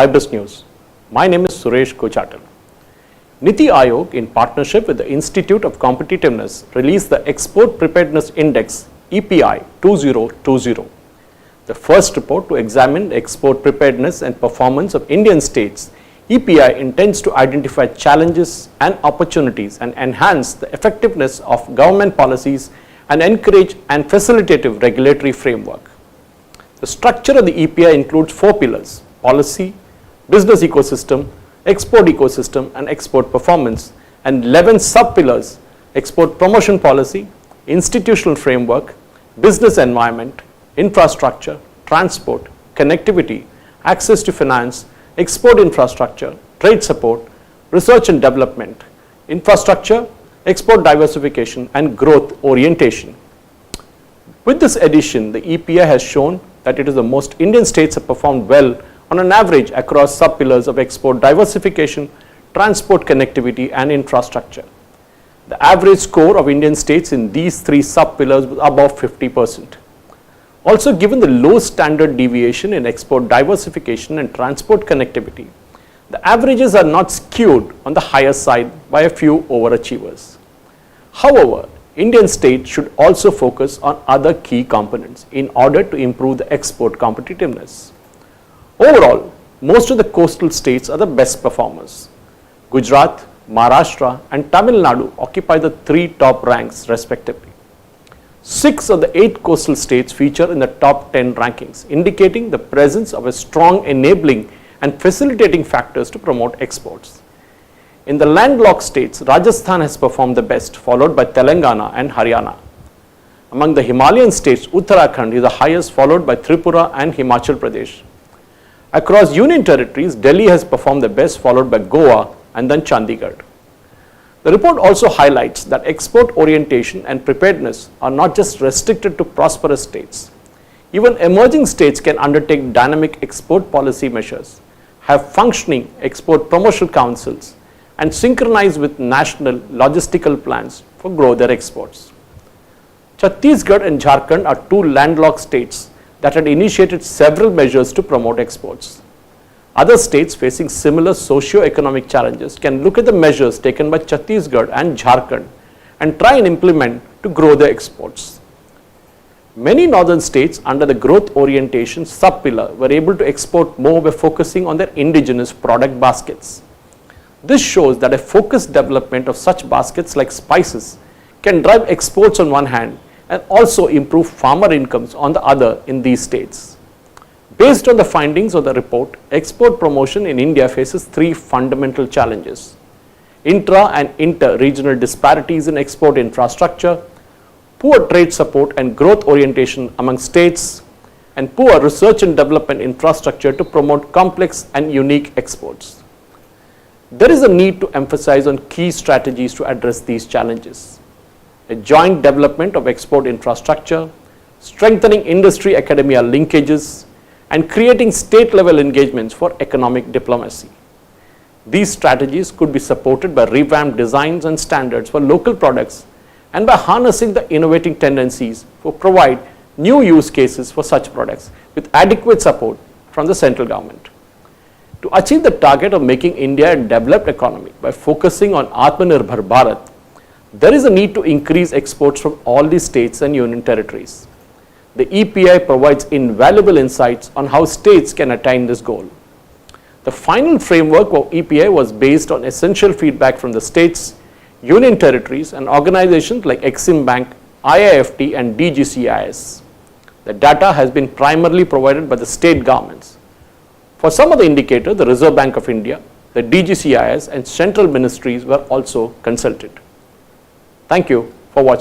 Hybiz News. My name is Suresh Kochatal. NITI Aayog, in partnership with the Institute of Competitiveness, released the Export Preparedness Index EPI 2020, the first report to examine the export preparedness and performance of Indian states. EPI intends to identify challenges and opportunities and enhance the effectiveness of government policies and encourage and facilitative regulatory framework. The structure of the EPI includes 4 pillars: policy, business ecosystem, export ecosystem, and export performance, and 11 sub-pillars: export promotion policy, institutional framework, business environment, infrastructure, transport, connectivity, access to finance, export infrastructure, trade support, research and development, infrastructure, export diversification, and growth orientation. With this addition, the EPI has shown that it is the most Indian states have performed well on an average across sub-pillars of export diversification, transport connectivity, and infrastructure. The average score of Indian states in these 3 sub-pillars was above 50%. Also, given the low standard deviation in export diversification and transport connectivity, the averages are not skewed on the higher side by a few overachievers. However, Indian states should also focus on other key components in order to improve the export competitiveness. Overall, most of the coastal states are the best performers. Gujarat, Maharashtra, and Tamil Nadu occupy the 3 top ranks respectively. 6 of the 8 coastal states feature in the top 10 rankings, indicating the presence of a strong enabling and facilitating factors to promote exports. In the landlocked states, Rajasthan has performed the best, followed by Telangana and Haryana. Among the Himalayan states, Uttarakhand is the highest, followed by Tripura and Himachal Pradesh. Across union territories, Delhi has performed the best, followed by Goa and then Chandigarh. The report also highlights that export orientation and preparedness are not just restricted to prosperous states. Even emerging states can undertake dynamic export policy measures, have functioning export promotion councils, and synchronize with national logistical plans for grow their exports. Chhattisgarh and Jharkhand are 2 landlocked states that had initiated several measures to promote exports. Other states facing similar socio-economic challenges can look at the measures taken by Chhattisgarh and Jharkhand and try and implement to grow their exports. Many northern states under the growth orientation sub-pillar were able to export more by focusing on their indigenous product baskets. This shows that a focused development of such baskets like spices can drive exports on one hand and also improve farmer incomes on the other in these states. Based on the findings of the report, export promotion in India faces 3 fundamental challenges: intra and inter-regional disparities in export infrastructure, poor trade support and growth orientation among states, and poor research and development infrastructure to promote complex and unique exports. There is a need to emphasize on key strategies to address these challenges: a joint development of export infrastructure, strengthening industry academia linkages, and creating state-level engagements for economic diplomacy. These strategies could be supported by revamped designs and standards for local products and by harnessing the innovating tendencies to provide new use cases for such products with adequate support from the central government. To achieve the target of making India a developed economy by focusing on Atmanirbhar Bharat, there is a need to increase exports from all the states and union territories. The EPI provides invaluable insights on how states can attain this goal. The final framework of EPI was based on essential feedback from the states, union territories, and organizations like Exim Bank, IIFT, and DGCIS. The data has been primarily provided by the state governments. For some of the indicators, the Reserve Bank of India, the DGCIS, and central ministries were also consulted. Thank you for watching.